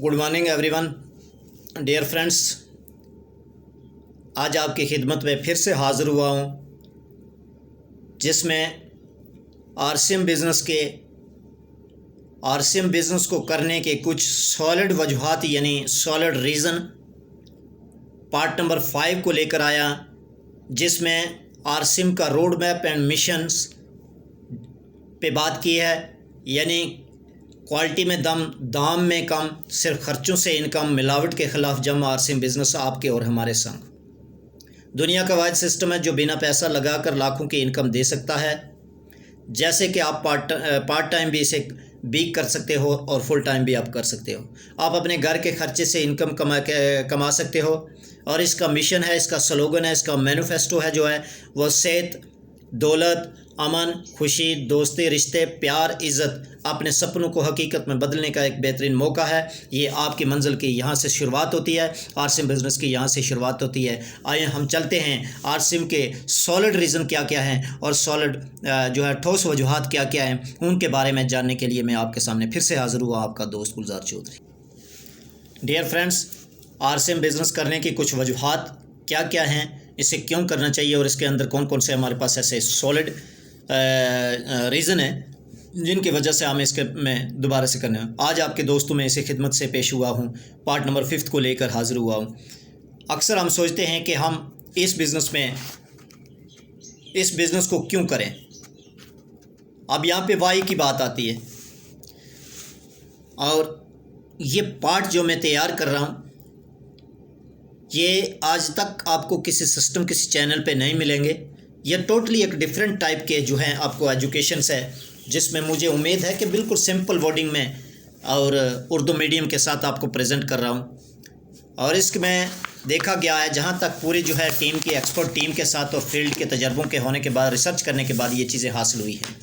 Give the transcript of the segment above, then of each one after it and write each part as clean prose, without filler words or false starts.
Good morning everyone, dear friends. आज आपकी खिदमत में फिर से हाज़िर हुआ हूँ, जिसमें आरसीएम बिज़नेस को करने के कुछ सॉलिड वजूहात यानी सॉलिड रीज़न पार्ट नंबर 5 को लेकर आया, जिसमें आरसीएम का रोड मैप एंड मिशंस पे बात की है। यानी क्वालिटी में दम, दाम में कम, सिर्फ खर्चों से इनकम, मिलावट के ख़िलाफ़ जंग, आरसीएम बिज़नेस आपके और हमारे संग। दुनिया का वाहिद सिस्टम है जो बिना पैसा लगाकर लाखों की इनकम दे सकता है। जैसे कि आप पार्ट टाइम भी इसे कर सकते हो और फुल टाइम भी आप कर सकते हो। आप अपने घर के खर्चे से इनकम कमा सकते हो। और इसका मिशन है, इसका स्लोगन है, इसका मैनिफेस्टो है जो है वो सेहत, दौलत, अमन, खुशी, दोस्ती, रिश्ते, प्यार, इज़्ज़त, अपने सपनों को हकीकत में बदलने का एक बेहतरीन मौका है। ये आपकी मंजिल की यहाँ से शुरुआत होती है, आरसीएम बिज़नेस की यहाँ से शुरुआत होती है। आइए हम चलते हैं आरसीएम के सॉलिड रीज़न क्या क्या हैं और सॉलिड जो है ठोस वजूहात क्या क्या हैं, उनके बारे में जानने के लिए मैं आपके सामने फिर से हाज़िर हुआ, आपका दोस्त Gulzar Chaudhary. Dear friends, RCM business करने की कुछ वजूहात क्या क्या हैं, इसे क्यों करना चाहिए और इसके अंदर कौन कौन से हमारे पास ऐसे सॉलिड रीज़न है जिनकी वजह से हमें इसके मैं दोबारा से करना है। आज आपके दोस्तों में इसे खिदमत से पेश हुआ हूँ, पार्ट नंबर 5 को लेकर हाज़िर हुआ हूँ। अक्सर हम सोचते हैं कि हम इस बिज़नेस को क्यों करें। अब यहाँ पे वाई की बात आती है, और ये पार्ट जो मैं तैयार कर रहा हूँ, ये आज तक आपको किसी सिस्टम, किसी चैनल पे नहीं मिलेंगे। ये टोटली एक डिफरेंट टाइप के जो हैं आपको एजुकेशंस है, जिसमें मुझे उम्मीद है कि बिल्कुल सिंपल वर्डिंग में और उर्दू मीडियम के साथ आपको प्रेजेंट कर रहा हूँ। और इसमें देखा गया है, जहाँ तक पूरी जो है टीम की, एक्सपर्ट टीम के साथ और फील्ड के तजर्बों के होने के बाद, रिसर्च करने के बाद ये चीज़ें हासिल हुई हैं।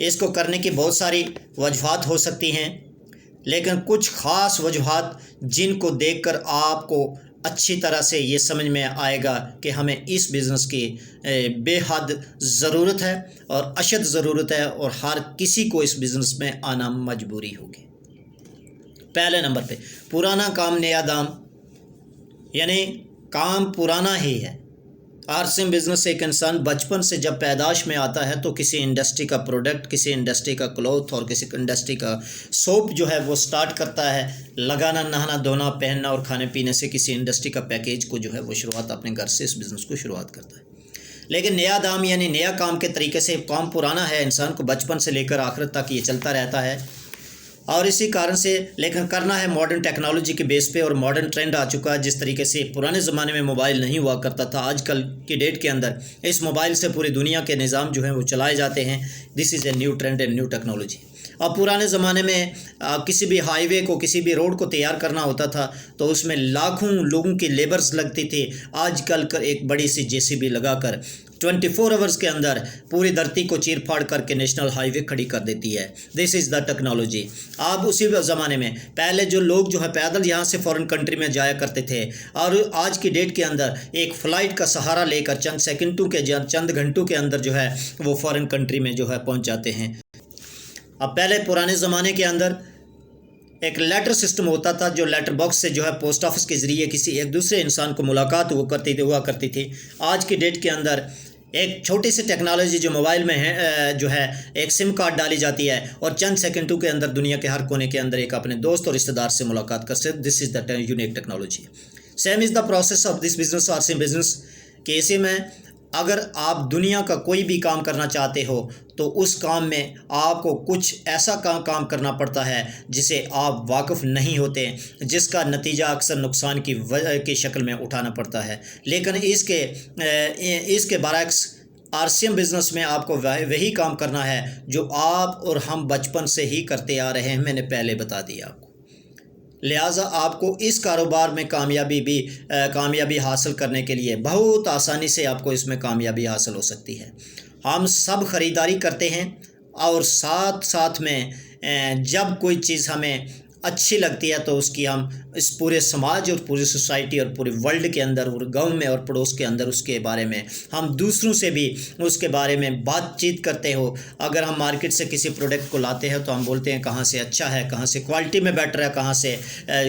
इसको करने की बहुत सारी वजूहात हो सकती हैं, लेकिन कुछ ख़ास वजूहात जिनको देखकर आपको अच्छी तरह से ये समझ में आएगा कि हमें इस बिज़नेस की बेहद ज़रूरत है और अशद ज़रूरत है, और हर किसी को इस बिज़नेस में आना मजबूरी होगी। पहले नंबर पे पुराना काम नया दाम, यानी काम पुराना ही है। आरसीएम बिज़नेस एक इंसान बचपन से जब पैदाश में आता है तो किसी इंडस्ट्री का प्रोडक्ट, किसी इंडस्ट्री का क्लॉथ और किसी इंडस्ट्री का सोप जो है वो स्टार्ट करता है। लगाना, नहाना, धोना, पहनना और खाने पीने से किसी इंडस्ट्री का पैकेज को जो है वो शुरुआत अपने घर से इस बिज़नेस को शुरुआत करता है। लेकिन नया दाम यानी नया काम के तरीके से काम पुराना है, इंसान को बचपन से लेकर आखिर तक ये चलता रहता है। और इसी कारण से लेकिन करना है मॉडर्न टेक्नोलॉजी के बेस पे, और मॉडर्न ट्रेंड आ चुका है। जिस तरीके से पुराने ज़माने में मोबाइल नहीं हुआ करता था, आजकल की डेट के अंदर इस मोबाइल से पूरी दुनिया के निज़ाम जो हैं वो चलाए जाते हैं। This is a new trend and new technology. अब पुराने ज़माने में किसी भी हाईवे को, किसी भी रोड को तैयार करना होता था तो उसमें लाखों लोगों की लेबर्स लगती थी। आजकल एक बड़ी सी जेसीबी लगाकर 24 आवर्स के अंदर पूरी धरती को चीर फाड़ करके नेशनल हाईवे खड़ी कर देती है। This is the technology. आप उसी ज़माने में पहले जो लोग जो है पैदल यहाँ से फॉरेन कंट्री में जाया करते थे, और आज की डेट के अंदर एक फ़्लाइट का सहारा लेकर चंद घंटों के अंदर जो है वो फॉरेन कंट्री में जो है पहुँच जाते हैं। अब पहले पुराने ज़माने के अंदर एक लेटर सिस्टम होता था, जो लेटर बॉक्स से जो है पोस्ट ऑफिस के ज़रिए किसी एक दूसरे इंसान को मुलाकात हुआ करती थी। आज की डेट के अंदर एक छोटी सी टेक्नोलॉजी जो मोबाइल में है, जो है एक सिम कार्ड डाली जाती है और चंद सेकंडों के अंदर दुनिया के हर कोने के अंदर एक अपने दोस्त और रिश्तेदार से मुलाकात कर सकते। This is the unique technology. Same is the process of this business, RCM business के। इसी में अगर आप दुनिया का कोई भी काम करना चाहते हो तो उस काम में आपको कुछ ऐसा काम करना पड़ता है जिसे आप वाकिफ़ नहीं होते, जिसका नतीजा अक्सर नुकसान की शक्ल में उठाना पड़ता है। लेकिन इसके बरअक्स आरसीएम बिज़नेस में आपको वही काम करना है जो आप और हम बचपन से ही करते आ रहे हैं। मैंने पहले बता दिया आपको। लिहाजा आपको इस कारोबार में कामयाबी हासिल करने के लिए बहुत आसानी से आपको इसमें कामयाबी हासिल हो सकती है। हम सब ख़रीदारी करते हैं और साथ साथ में जब कोई चीज़ हमें अच्छी लगती है तो उसकी हम इस पूरे समाज और पूरी सोसाइटी और पूरे वर्ल्ड के अंदर और गांव में और पड़ोस के अंदर उसके बारे में हम दूसरों से भी उसके बारे में बातचीत करते हो। अगर हम मार्केट से किसी प्रोडक्ट को लाते हैं तो हम बोलते हैं कहाँ से अच्छा है, कहाँ से क्वालिटी में बेटर है, कहाँ से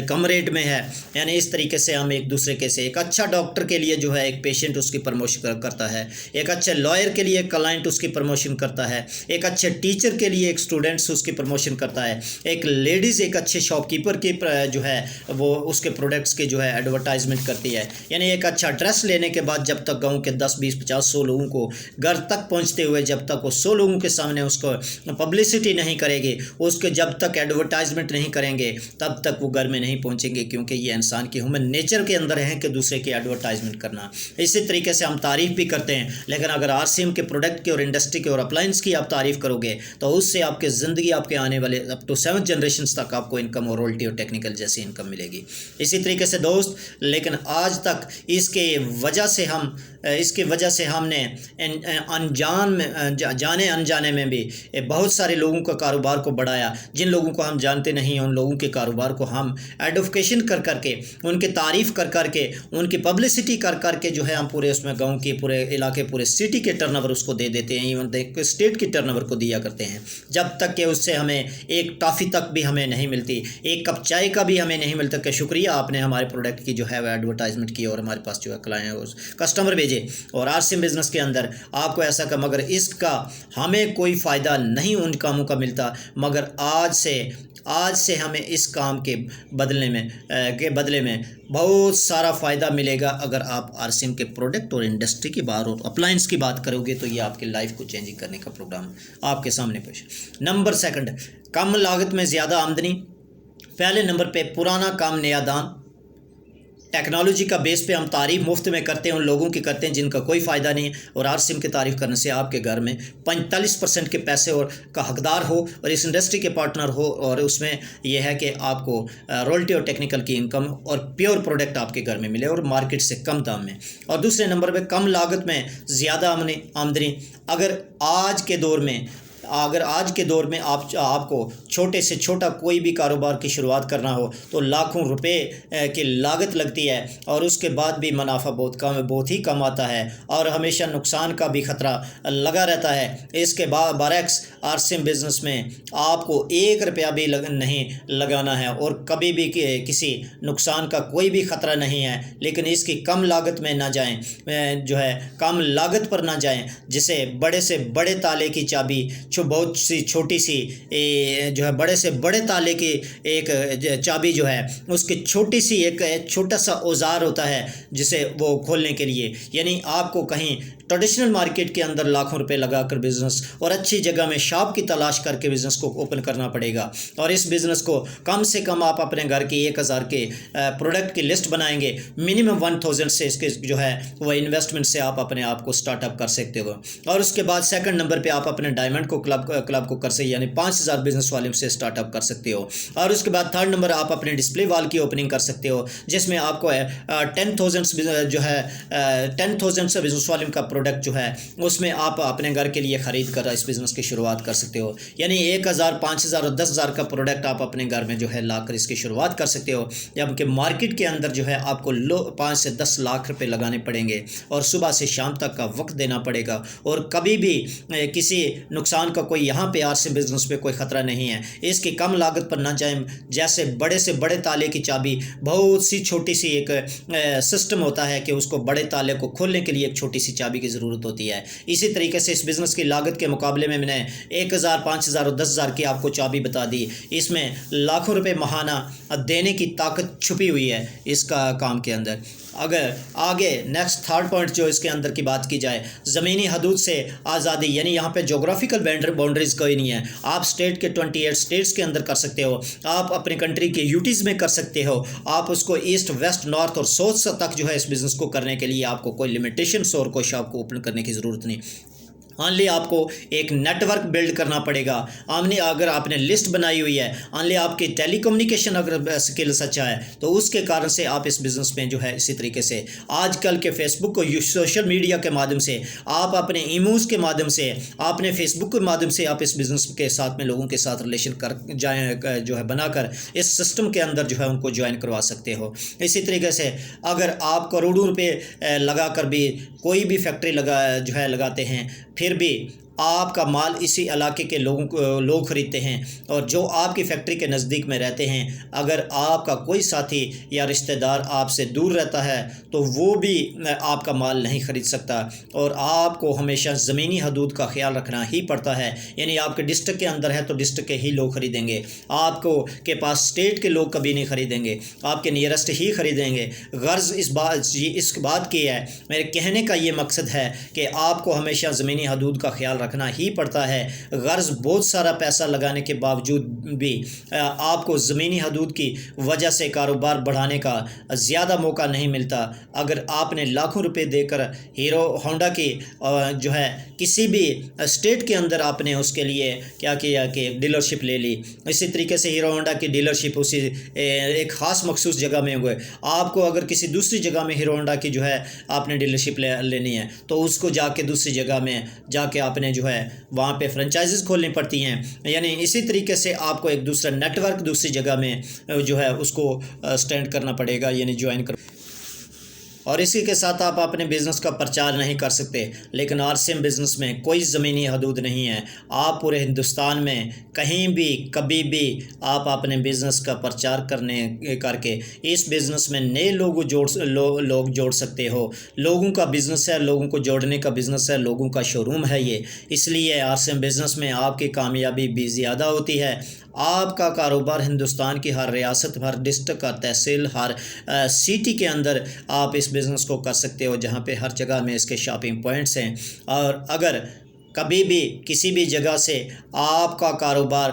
कम रेट में है। यानी इस तरीके से हम एक दूसरे के से, एक अच्छा डॉक्टर के लिए जो है एक पेशेंट उसकी प्रमोशन करता है, एक अच्छे लॉयर के लिए एक क्लाइंट उसकी प्रमोशन करता है, एक अच्छे टीचर के लिए एक स्टूडेंट्स उसकी प्रमोशन करता है, एक लेडीज़ एक अच्छे शॉपकीपर की जो है वो उसके प्रोडक्ट्स की जो है एडवर्टाइजमेंट करती है। यानी एक अच्छा ड्रेस लेने के बाद जब तक गांव के 10 20 50 100 लोगों को घर तक पहुंचते हुए जब तक वो 100 लोगों के सामने उसको पब्लिसिटी नहीं करेगी, उसके जब तक एडवर्टाइजमेंट नहीं करेंगे तब तक वो घर में नहीं पहुंचेंगे, क्योंकि ये इंसान की ह्यूमन नेचर के अंदर है कि दूसरे की एडवर्टाइजमेंट करना। इसी तरीके से हम तारीफ़ भी करते हैं, लेकिन अगर आरसीएम के प्रोडक्ट की और इंडस्ट्री के और अप्लायंस की आप तारीफ़ करोगे तो उससे आपके ज़िंदगी आपके आने वाले अप टू 7 जनरेशन तक आपको इनकम और रॉयल्टी और टेक्निकल जैसी इनकम मिलेगी। इसी तरीके से दोस्त, लेकिन आज तक इसके वजह से हमने अनजान में जाने अनजाने में भी बहुत सारे लोगों का कारोबार को बढ़ाया। जिन लोगों को हम जानते नहीं उन लोगों के कारोबार को हम एडवोकेशन कर करके, उनकी तारीफ़ कर करके, उनकी पब्लिसिटी कर करके जो है हम पूरे उसमें गांव के पूरे इलाके पूरे सिटी के टर्नओवर उसको दे देते हैं, इवन स्टेट की टर्नओवर को दिया करते हैं, जब तक कि उससे हमें एक टॉफ़ी तक भी हमें नहीं मिलती, एक कप चाय का भी हमें नहीं मिलता कि शुक्रिया आपने हमारे प्रोडक्ट की जो है वो एडवर्टाइजमेंट की और हमारे पास जो है क्लाइंट कस्टमर भेजे और आरसीएम बिजनेस के अंदर आपको ऐसा का, मगर इसका हमें कोई फ़ायदा नहीं उन कामों का मिलता, मगर आज से हमें इस काम के बदले में बहुत सारा फ़ायदा मिलेगा। अगर आप आरसीएम के प्रोडक्ट और इंडस्ट्री की बात और अप्लायंस की बात करोगे तो ये आपकी लाइफ को चेंजिंग करने का प्रोग्राम आपके सामने पेश। नंबर सेकंड, कम लागत में ज़्यादा आमदनी। पहले नंबर पे पुराना काम नया दाम। टेक्नोलॉजी का बेस पे हम तारीफ़ मुफ्त में करते हैं, उन लोगों की करते हैं जिनका कोई फ़ायदा नहीं, और आरसीएम की तारीफ़ करने से आपके घर में 45% के पैसे और का हकदार हो और इस इंडस्ट्री के पार्टनर हो, और उसमें यह है कि आपको रॉयल्टी और टेक्निकल की इनकम और प्योर प्रोडक्ट आपके घर में मिले और मार्केट से कम दाम में। और दूसरे नंबर पर कम लागत में ज़्यादा आमदनी। अगर आज के दौर में आपको छोटे से छोटा कोई भी कारोबार की शुरुआत करना हो तो लाखों रुपए की लागत लगती है और उसके बाद भी मुनाफा बहुत ही कम आता है और हमेशा नुकसान का भी खतरा लगा रहता है। इसके बरअक्स आरसीएम बिजनेस में आपको 1 रुपया भी नहीं लगाना है और कभी भी किसी नुकसान का कोई भी खतरा नहीं है। लेकिन इसकी कम लागत में ना जाएं, जो है कम लागत पर ना जाएं, जिसे बड़े से बड़े ताले की चाबी बहुत सी छोटी सी जो है बड़े से बड़े ताले की एक चाबी जो है उसकी छोटी सी एक छोटा सा औजार होता है जिसे वो खोलने के लिए, यानी आपको कहीं ट्रेडिशनल मार्केट के अंदर लाखों रुपए लगाकर बिज़नेस और अच्छी जगह में शॉप की तलाश करके बिज़नेस को ओपन करना पड़ेगा। और इस बिज़नेस को कम से कम आप अपने घर की 1000 के प्रोडक्ट की लिस्ट बनाएंगे, मिनिमम 1000 से इसके जो है वह इन्वेस्टमेंट से आप अपने आप को स्टार्टअप कर सकते हो। और उसके बाद सेकंड नंबर पे आप अपने डायमंड को क्लब को कर सकते, यानी 5000 बिजनेस वॉल्यूम से स्टार्टअप कर सकते हो। और उसके बाद थर्ड नंबर आप अपने डिस्प्ले वॉल की ओपनिंग कर सकते हो, जिसमें आपको 10,000 जो है 10,000 से बिजनेस वॉल्यूम का प्रोडक्ट जो है उसमें आप अपने घर के लिए ख़रीद कर इस बिज़नेस की शुरुआत कर सकते हो। यानी 1000, 5000 और 10,000 का प्रोडक्ट आप अपने घर में जो है लाकर इसकी शुरुआत कर सकते हो, जबकि मार्केट के अंदर जो है आपको 5 से 10 लाख रुपए लगाने पड़ेंगे और सुबह से शाम तक का वक्त देना पड़ेगा और कभी भी किसी नुकसान का कोई यहाँ पे आरसीएम बिजनेस पे कोई ख़तरा नहीं है। इसकी कम लागत पर ना जाएं, जैसे बड़े से बड़े ताले की चाबी बहुत सी छोटी सी एक सिस्टम होता है कि उसको बड़े ताले को खोलने के लिए एक छोटी सी चाबी की ज़रूरत होती है। इसी तरीके से इस बिज़नेस की लागत के मुकाबले में मैंने 1000, 5000 और 10,000 की आपको चाबी बता दी। इसमें लाखों रुपए महाना देने की ताकत छुपी हुई है इसका काम के अंदर। अगर आगे नेक्स्ट थर्ड पॉइंट जो इसके अंदर की बात की जाए, ज़मीनी हदूद से आज़ादी, यानी यहाँ पे जोग्राफिकल बाउंड्रीज़ कोई नहीं है। आप स्टेट के 28 स्टेट्स के अंदर कर सकते हो, आप अपने कंट्री के यूटीज़ में कर सकते हो, आप उसको ईस्ट, वेस्ट, नॉर्थ और साउथ तक जो है इस बिज़नेस को करने के लिए आपको कोई लिमिटेशंस और कोई शॉप को ओपन करने की ज़रूरत नहीं। ऑनली आपको एक नेटवर्क बिल्ड करना पड़ेगा। आमने अगर आपने लिस्ट बनाई हुई है, ऑनली आपकी टेलीकम्युनिकेशन अगर स्किल्स अच्छा है तो उसके कारण से आप इस बिज़नेस में जो है इसी तरीके से आजकल के फेसबुक को सोशल मीडिया के माध्यम से, आप अपने इमोज के माध्यम से, आपने फेसबुक के माध्यम से आप इस बिज़नेस के साथ में लोगों के साथ रिलेशन कर जाए जो है बनाकर इस सिस्टम के अंदर जो है उनको ज्वाइन करवा सकते हो। इसी तरीके से अगर आप करोड़ों रुपये लगा कर भी कोई भी फैक्ट्री लगाते हैं, फिर भी आपका माल इसी इलाके के लोग ख़रीदते हैं, और जो आपकी फैक्ट्री के नज़दीक में रहते हैं, अगर आपका कोई साथी या रिश्तेदार आपसे दूर रहता है तो वो भी आपका माल नहीं ख़रीद सकता। और आपको हमेशा ज़मीनी हदूद का ख्याल रखना ही पड़ता है, यानी आपके डिस्ट्रिक्ट के अंदर है तो डिस्ट्रिक्ट के ही लोग ख़रीदेंगे, आपको के पास स्टेट के लोग कभी नहीं ख़रीदेंगे, आपके नियरेस्ट ही ख़रीदेंगे। गर्ज़ इस बात की है, मेरे कहने का ये मकसद है कि आपको हमेशा ज़मीनी हदूद का ख्याल रखना ही पड़ता है। गर्ज बहुत सारा पैसा लगाने के बावजूद भी आपको ज़मीनी हदूद की वजह से कारोबार बढ़ाने का ज़्यादा मौका नहीं मिलता। अगर आपने लाखों रुपए देकर हीरो होंडा की जो है किसी भी स्टेट के अंदर आपने उसके लिए क्या किया कि डीलरशिप ले ली, इसी तरीके से हीरो होंडा की डीलरशिप उसी एक ख़ास मखसूस जगह में हुए, आपको अगर किसी दूसरी जगह में हीरो होंडा की जो है आपने डीलरशिप लेनी है तो उसको जाके दूसरी जगह में जाके आपने जो है वहाँ पे फ्रेंचाइजीज खोलनी पड़ती हैं। यानी इसी तरीके से आपको एक दूसरा नेटवर्क दूसरी जगह में जो है उसको स्टैंड करना पड़ेगा, यानी ज्वाइन कर। और इसी के साथ आप अपने बिज़नेस का प्रचार नहीं कर सकते। लेकिन आरसीएम बिज़नेस में कोई ज़मीनी हदूद नहीं है, आप पूरे हिंदुस्तान में कहीं भी कभी भी आप अपने बिज़नेस का प्रचार करके इस बिज़नेस में नए लोग जोड़ सकते हो। लोगों का बिज़नेस है, लोगों को जोड़ने का बिज़नेस है, लोगों का शोरूम है ये, इसलिए आरसीएम बिज़नेस में आपकी कामयाबी भी ज़्यादा होती है। आपका कारोबार हिंदुस्तान की हर रियासत, हर डिस्ट्रिक्ट, हर तहसील, हर सिटी के अंदर आप इस बिज़नेस को कर सकते हो, जहाँ पे हर जगह में इसके शॉपिंग पॉइंट्स हैं। और अगर कभी भी किसी भी जगह से आपका कारोबार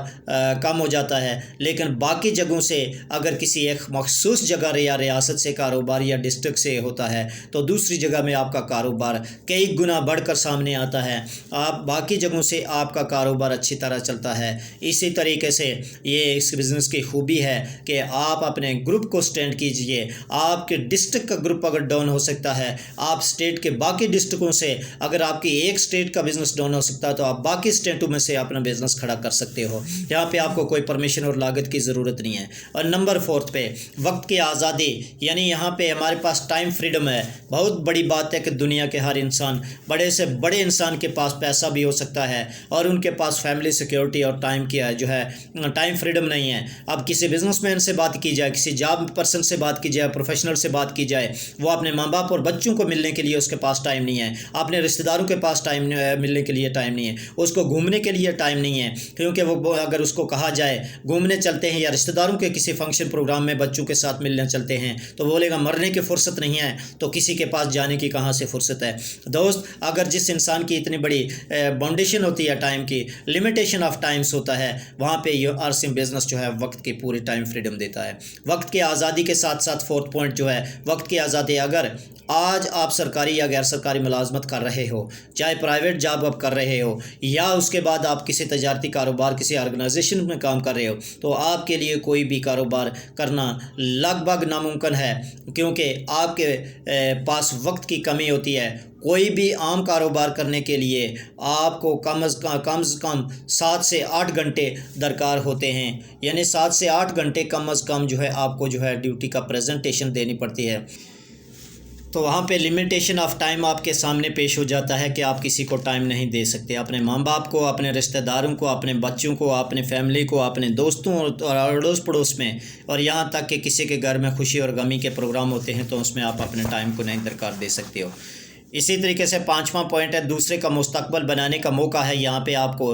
कम हो जाता है, लेकिन बाकी जगहों से अगर किसी एक मखसूस जगह या रियासत से कारोबार या डिस्ट्रिक्ट से होता है तो दूसरी जगह में आपका कारोबार कई गुना बढ़कर सामने आता है। आप बाकी जगहों से आपका कारोबार अच्छी तरह चलता है। इसी तरीके से ये इस बिज़नेस की खूबी है कि आप अपने ग्रुप को स्टैंड कीजिए। आपके डिस्ट्रिक्ट का ग्रुप अगर डाउन हो सकता है, आप स्टेट के बाकी डिस्ट्रिक्टों से, अगर आपकी एक स्टेट का बिज़नेस डाउन हो सकता है तो आप बाकी स्टेटों में से अपना बिजनेस खड़ा कर सकते हो। यहाँ पे आपको कोई परमिशन और लागत की ज़रूरत नहीं है। और नंबर 4 पे वक्त की आज़ादी, यानी यहाँ पे हमारे पास टाइम फ्रीडम है। बहुत बड़ी बात है कि दुनिया के हर इंसान, बड़े से बड़े इंसान के पास पैसा भी हो सकता है और उनके पास फैमिली सिक्योरिटी और टाइम की जो है टाइम फ्रीडम नहीं है। अब किसी बिजनेसमैन से बात की जाए, किसी जॉब पर्सन से बात की जाए, प्रोफेशनल से बात की जाए, वो अपने माँ बाप और बच्चों को मिलने के लिए उसके पास टाइम नहीं है, अपने रिश्तेदारों के पास टाइम मिलने के लिए टाइम नहीं है, उसको घूमने के लिए टाइम नहीं है। क्योंकि वो अगर उसको कहा जाए घूमने चलते हैं या रिश्तेदारों के किसी फंक्शन प्रोग्राम में बच्चों के साथ मिलने चलते हैं तो बोलेगा मरने की फुर्सत नहीं है, तो किसी के पास जाने की कहाँ से फुर्सत है। दोस्त, अगर जिस इंसान की इतनी बड़ी बाउंडेशन होती है, टाइम की लिमिटेशन ऑफ टाइम्स होता है, वहाँ पे ये आरसीएम बिजनेस जो है वक्त की पूरी टाइम फ्रीडम देता है। वक्त की आज़ादी के साथ साथ 4th पॉइंट जो है वक्त की आज़ादी। अगर आज आप सरकारी या गैर सरकारी मुलाजमत कर रहे हो, चाहे प्राइवेट जॉब आप कर रहे हो या उसके बाद आप किसी तजारती कारोबार, किसी ऑर्गेनाइजेशन में काम कर रहे हो, तो आपके लिए कोई भी कारोबार करना लगभग नामुमकिन है, क्योंकि आपके पास वक्त की कमी होती है। कोई भी आम कारोबार करने के लिए आपको कम से कम 7 से 8 घंटे दरकार होते हैं, यानी 7 से 8 घंटे कम से कम जो है आपको जो है ड्यूटी का प्रेजेंटेशन देनी पड़ती है। तो वहाँ पे लिमिटेशन ऑफ टाइम आपके सामने पेश हो जाता है कि आप किसी को टाइम नहीं दे सकते, अपने माँ बाप को, अपने रिश्तेदारों को, अपने बच्चों को, अपने फैमिली को, अपने दोस्तों और अड़ोस पड़ोस में, और यहाँ तक कि किसी के घर में खुशी और गमी के प्रोग्राम होते हैं तो उसमें आप अपने टाइम को नहीं दरकार दे सकते हो। इसी तरीके से 5वां पॉइंट है दूसरे का मुस्तकबिल बनाने का मौका है। यहाँ पे आपको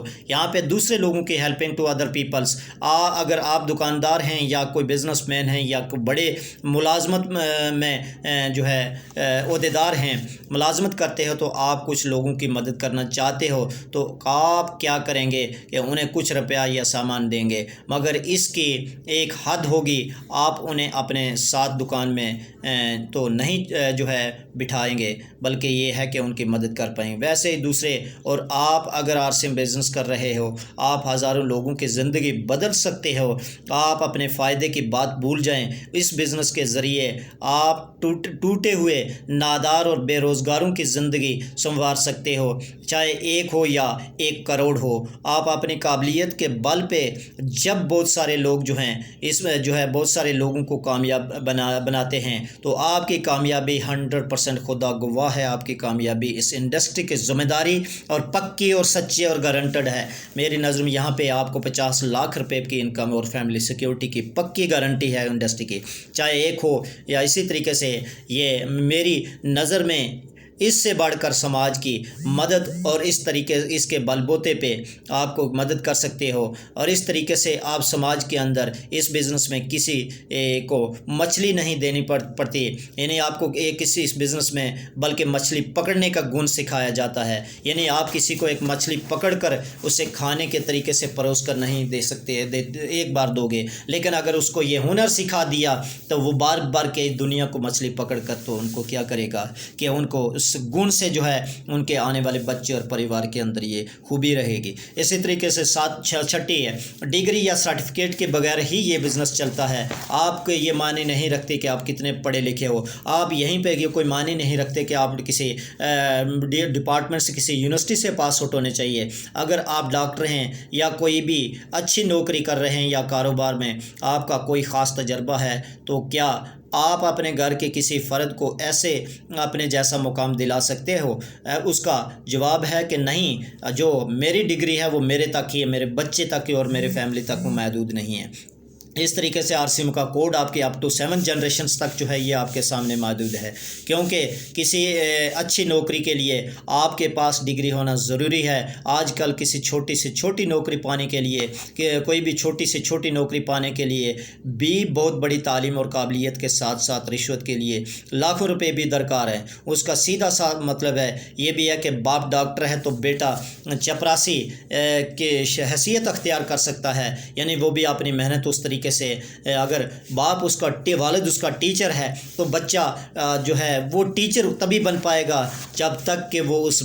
दूसरे लोगों की हेल्पिंग टू अदर पीपल्स। अगर आप दुकानदार हैं या कोई बिजनेसमैन हैं या कोई बड़े मुलाजमत में जो है ओहदेदार हैं, मुलाजमत करते हो, तो आप कुछ लोगों की मदद करना चाहते हो तो आप क्या करेंगे कि उन्हें कुछ रुपया या सामान देंगे, मगर इसकी एक हद होगी। आप उन्हें अपने साथ दुकान में तो नहीं जो है बिठाएंगे, बल्कि बल्कि ये है कि उनकी मदद कर पाएँ। वैसे ही दूसरे, और आप अगर आरसीएम बिज़नेस कर रहे हो, आप हज़ारों लोगों की ज़िंदगी बदल सकते हो। आप अपने फ़ायदे की बात भूल जाएं। इस बिज़नेस के ज़रिए आप टूटे हुए नादार और बेरोज़गारों की ज़िंदगी संवार सकते हो, चाहे एक हो या 1 करोड़ हो। आप अपनी काबिलियत के बल पे जब बहुत सारे लोग जो हैं इसमें जो है बहुत सारे लोगों को कामयाब बनाते हैं, तो आपकी कामयाबी 100% खुदा गवाह है, आपकी कामयाबी इस इंडस्ट्री की ज़िम्मेदारी और पक्की और सच्ची और गारंटेड है। मेरी नज़र में यहाँ पे आपको 50 लाख रुपए की इनकम और फैमिली सिक्योरिटी की पक्की गारंटी है इंडस्ट्री की, चाहे एक हो या इसी तरीके से। ये मेरी नज़र में इससे बढ़कर समाज की मदद और इस तरीके इसके बलबूते पे आपको मदद कर सकते हो। और इस तरीके से आप समाज के अंदर इस बिज़नेस में किसी को मछली नहीं देनी पड़ती, यानी आपको किसी इस बिज़नेस में बल्कि मछली पकड़ने का गुण सिखाया जाता है। यानी आप किसी को एक मछली पकड़कर उसे खाने के तरीके से परोस कर नहीं दे सकते, एक बार दोगे, लेकिन अगर उसको ये हुनर सिखा दिया तो वो बार बार के दुनिया को मछली पकड़ कर तो उनको क्या करेगा कि उनको उस गुण से जो है उनके आने वाले बच्चे और परिवार के अंदर ये खूबी रहेगी। इसी तरीके से छठी है, डिग्री या सर्टिफिकेट के बगैर ही ये बिज़नेस चलता है। आपको ये मायने नहीं रखते कि आप कितने पढ़े लिखे हो, आप यहीं पे ये कोई मायने नहीं रखते कि आप किसी डिपार्टमेंट से, किसी यूनिवर्सिटी से पास आउट होने चाहिए। अगर आप डॉक्टर हैं या कोई भी अच्छी नौकरी कर रहे हैं या कारोबार में आपका कोई ख़ास तजर्बा है, तो क्या आप अपने घर के किसी फ़र्द को ऐसे अपने जैसा मुकाम दिला सकते हो? उसका जवाब है कि नहीं। जो मेरी डिग्री है वो मेरे तक ही है, मेरे बच्चे तक ही और मेरे फैमिली तक वो महदूद नहीं है। इस तरीके से आरसीएम का कोड आपके अप टू 7 जनरेशन्स तक जो है ये आपके सामने मौजूद है, क्योंकि किसी अच्छी नौकरी के लिए आपके पास डिग्री होना ज़रूरी है। आजकल किसी छोटी से छोटी नौकरी पाने के लिए, कोई भी छोटी से छोटी नौकरी पाने के लिए भी बहुत बड़ी तालीम और काबिलियत के साथ साथ रिश्वत के लिए लाखों रुपए भी दरकार है। उसका सीधा सा मतलब है ये भी है कि बाप डॉक्टर है तो बेटा चपरासी की हैसियत अख्तियार कर सकता है, यानी वो भी अपनी मेहनत उस तरीके से। अगर बाप उसका वालिद उसका टीचर है तो बच्चा जो है वो टीचर तभी बन पाएगा जब तक कि वो उस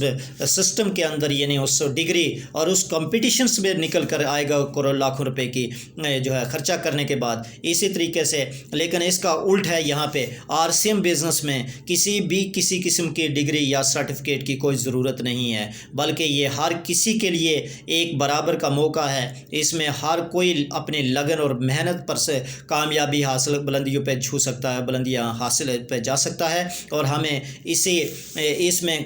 सिस्टम के अंदर, यानी उस डिग्री और उस कॉम्पिटिशन्स में निकल कर आएगा करोड़ लाखों रुपए की जो है खर्चा करने के बाद। इसी तरीके से लेकिन इसका उल्ट है, यहाँ पे आरसीएम बिजनेस में किसी किस्म की डिग्री या सर्टिफिकेट की कोई ज़रूरत नहीं है, बल्कि ये हर किसी के लिए एक बराबर का मौका है। इसमें हर कोई अपने लगन और मेहनत पर से कामयाबी हासिल बुलंदियों पे छू सकता है, बुलंदियां हासिल पे जा सकता है। और हमें इसमें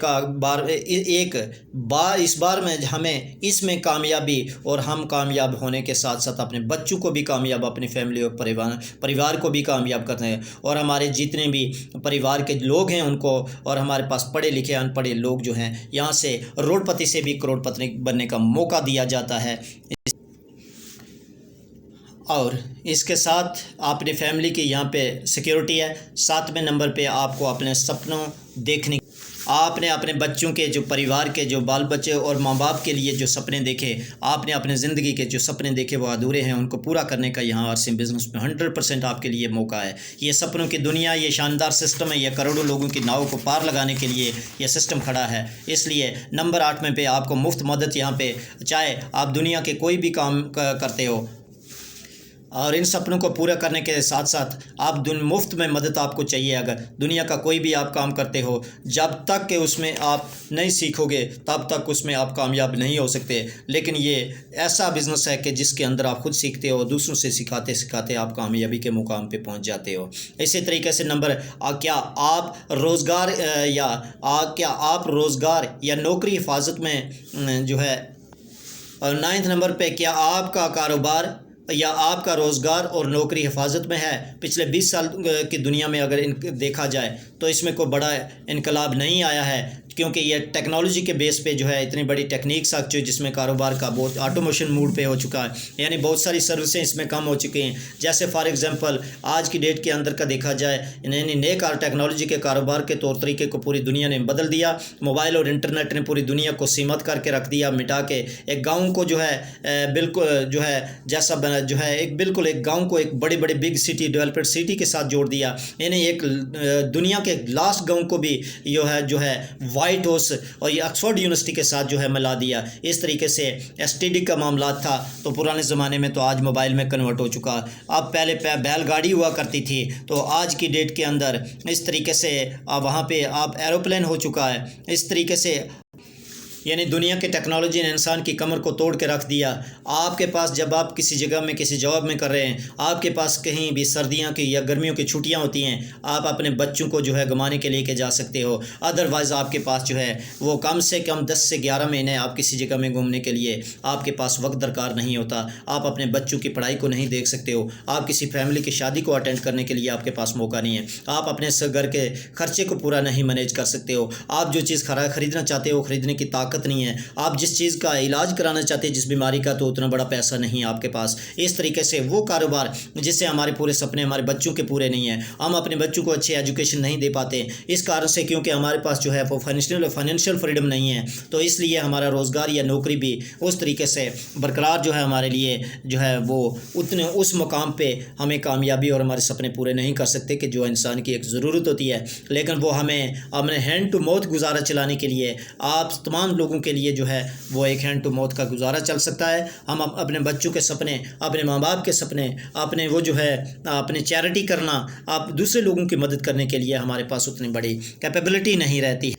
इस बार में हमें इसमें कामयाबी और हम कामयाब होने के साथ साथ अपने बच्चों को भी कामयाब, अपनी फैमिली और परिवार को भी कामयाब करते हैं। और हमारे जितने भी परिवार के लोग हैं उनको, और हमारे पास पढ़े लिखे अनपढ़े लोग जो हैं, यहाँ से करोड़पति से भी करोड़पति बनने का मौका दिया जाता है। और इसके साथ अपनी फैमिली की यहाँ पे सिक्योरिटी है। 7वें नंबर पे आपको अपने सपनों देखने, आपने अपने बच्चों के जो परिवार के जो बाल बच्चे और माँ बाप के लिए जो सपने देखे, आपने अपने ज़िंदगी के जो सपने देखे वो अधूरे हैं, उनको पूरा करने का यहाँ आरसीएम बिज़नेस में 100% आपके लिए मौका है। ये सपनों की दुनिया, ये शानदार सिस्टम है, ये करोड़ों लोगों की नाव को पार लगाने के लिए ये सिस्टम खड़ा है। इसलिए नंबर 8 में पे आपको मुफ्त मदद यहाँ पे, चाहे आप दुनिया के कोई भी काम करते हो और इन सपनों को पूरा करने के साथ साथ आप मुफ्त में मदद आपको चाहिए। अगर दुनिया का कोई भी आप काम करते हो, जब तक कि उसमें आप नहीं सीखोगे तब तक उसमें आप कामयाब नहीं हो सकते। लेकिन ये ऐसा बिज़नेस है कि जिसके अंदर आप खुद सीखते हो, दूसरों से सिखाते सिखाते आप कामयाबी के मुकाम पे पहुंच जाते हो। इसी तरीके से क्या आप रोज़गार या नौकरी हिफाजत में जो है। और 9th नंबर पे, क्या आपका कारोबार या आपका रोज़गार और नौकरी हिफाजत में है? पिछले 20 साल की दुनिया में अगर देखा जाए तो इसमें कोई बड़ा इनकलाब नहीं आया है, क्योंकि ये टेक्नोलॉजी के बेस पे जो है इतनी बड़ी टेक्निक्स आ चुकी है जिसमें कारोबार का बहुत ऑटोमेशन मूड पे हो चुका है, यानी बहुत सारी सर्विसें इसमें कम हो चुकी हैं। जैसे फॉर एग्जांपल आज की डेट के अंदर का देखा जाए, यानी नए टेक्नोलॉजी के कारोबार के तौर तरीके को पूरी दुनिया ने बदल दिया। मोबाइल और इंटरनेट ने पूरी दुनिया को सीमित करके रख दिया, मिटा के एक गाँव को जो है बिल्कुल जो है जैसा बना जो है एक बिल्कुल एक गाँव को एक बड़ी बड़ी बिग सिटी डेवलप्ड सिटी के साथ जोड़ दिया, यानी एक दुनिया के लास्ट गाँव को भी जो है वाइट हाउस और ये ऑक्सफोर्ड यूनिवर्सिटी के साथ जो है मिला दिया। इस तरीके से एसटीडी का मामला था तो पुराने ज़माने में तो आज मोबाइल में कन्वर्ट हो चुका। अब पहले बैलगाड़ी हुआ करती थी, तो आज की डेट के अंदर इस तरीके से वहाँ पे आप एरोप्लेन हो चुका है। इस तरीके से यानी दुनिया के टेक्नोलॉजी ने इंसान की कमर को तोड़ के रख दिया। आपके पास जब आप किसी जगह में किसी जॉब में कर रहे हैं, आपके पास कहीं भी सर्दियों की या गर्मियों की छुट्टियां होती हैं, आप अपने बच्चों को जो है घुमाने के लेके जा सकते हो। अदरवाइज़ आपके पास जो है वो कम से कम 10 से 11 महीने आप किसी जगह में घूमने के लिए आपके पास वक्त दरकार नहीं होता। आप अपने बच्चों की पढ़ाई को नहीं देख सकते हो, आप किसी फैमिली की शादी को अटेंड करने के लिए आपके पास मौका नहीं है, आप अपने घर के खर्चे को पूरा नहीं मैनेज कर सकते हो, आप जो चीज़ खरीदना चाहते हो खरीदने की ताकत नहीं है, आप जिस चीज़ का इलाज कराना चाहते हैं जिस बीमारी का, तो उतना बड़ा पैसा नहीं है आपके पास। इस तरीके से वो कारोबार जिससे हमारे पूरे सपने हमारे बच्चों के पूरे नहीं हैं, हम अपने बच्चों को अच्छी एजुकेशन नहीं दे पाते इस कारण से क्योंकि हमारे पास जो है वो फाइनेंशियल फ्रीडम नहीं है। तो इसलिए हमारा रोज़गार या नौकरी भी उस तरीके से बरकरार जो है हमारे लिए जो है वो उतने उस मुकाम पे हमें कामयाबी और हमारे सपने पूरे नहीं कर सकते कि जो इंसान की एक ज़रूरत होती है। लेकिन वो हमें अपने हैंड टू माउथ गुजारा चलाने के लिए आप तमाम लोगों के लिए जो है वो एक हैंड टू माउथ का गुजारा चल सकता है। हम अपने बच्चों के सपने, अपने माँ बाप के सपने, अपने वो जो है अपने चैरिटी करना, आप दूसरे लोगों की मदद करने के लिए हमारे पास उतनी बड़ी कैपेबिलिटी नहीं रहती,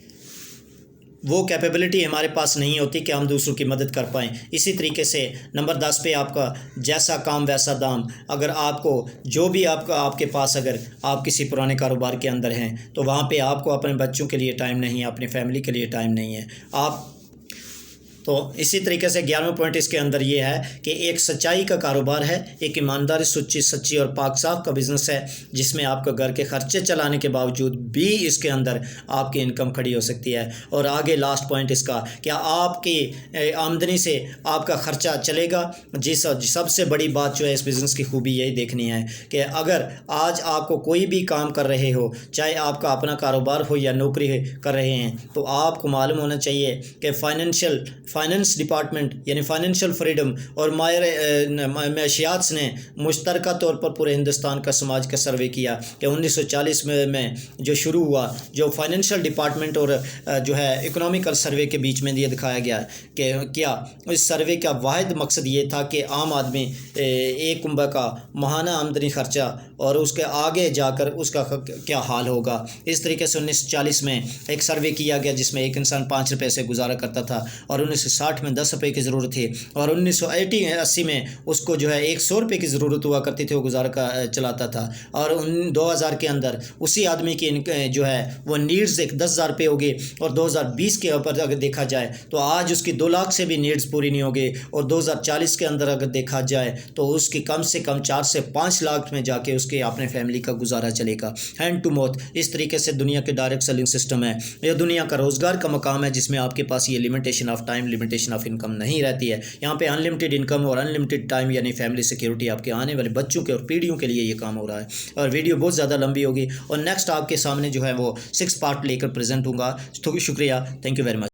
वो कैपेबिलिटी हमारे पास नहीं होती कि हम दूसरों की मदद कर पाएँ। इसी तरीके से नंबर 10 पे आपका जैसा काम वैसा दाम। अगर आपको जो भी आपके पास अगर आप किसी पुराने कारोबार के अंदर हैं तो वहाँ पे आपको अपने बच्चों के लिए टाइम नहीं है, अपनी फैमिली के लिए टाइम नहीं है। आप तो इसी तरीके से 11वां पॉइंट इसके अंदर ये है कि एक सच्चाई का कारोबार है, एक ईमानदारी सच्ची और पाक साफ का बिज़नेस है जिसमें आपका घर के खर्चे चलाने के बावजूद भी इसके अंदर आपकी इनकम खड़ी हो सकती है। और आगे लास्ट पॉइंट इसका, क्या आपकी आमदनी से आपका ख़र्चा चलेगा। सबसे बड़ी बात जो है इस बिज़नेस की खूबी यही देखनी है कि अगर आज आपको कोई भी काम कर रहे हो, चाहे आपका अपना कारोबार हो या नौकरी कर रहे हैं, तो आपको मालूम होना चाहिए कि फाइनेंस डिपार्टमेंट यानी फाइनेंशियल फ्रीडम और मैशियात ने मुश्तरका तौर पर पूरे हिंदुस्तान का समाज का सर्वे किया कि 1940 में जो शुरू हुआ, जो फाइनेंशियल डिपार्टमेंट और जो है इकोनॉमिकल सर्वे के बीच में ये दिखाया गया कि क्या इस सर्वे का वाहिद मकसद ये था कि आम आदमी एक कुंबा का माहाना आमदनी खर्चा और उसके आगे जाकर उसका क्या हाल होगा। इस तरीके से 1940 में एक सर्वे किया गया जिसमें एक इंसान 5 रुपये से गुजारा करता था और 1960 में 10 रुपये की ज़रूरत थी और 1980 में उसको जो है 100 रुपये की ज़रूरत हुआ करती थी, वो गुजारा का चलाता था। और 2000 के अंदर उसी आदमी की जो है वो नीड्स एक 10,000 रुपये होगी और 2020 के ऊपर अगर देखा जाए तो आज उसकी 2 लाख से भी नीड्स पूरी नहीं होगी और 2040 के अंदर अगर देखा जाए तो उसकी कम से कम 4 से 5 लाख में जाके उसके अपने फैमिली का गुजारा चलेगा हैंड टू माउथ। इस तरीके से दुनिया के डायरेक्ट सेलिंग सिस्टम है, यह दुनिया का रोज़गार का मकाम है जिसमें आपके पास ये limitation of time, limitation of income नहीं रहती है। यहाँ पे अनलिमिटेड इनकम और अनलिमिटेड टाइम यानी फैमिली सिक्योरिटी आपके आने वाले बच्चों के और पीढ़ियों के लिए ये काम हो रहा है। और वीडियो बहुत ज़्यादा लंबी होगी और नेक्स्ट आपके सामने जो है वो 6 पार्ट लेकर प्रेजेंट होगा। तो शुक्रिया, थैंक यू वेरी मच।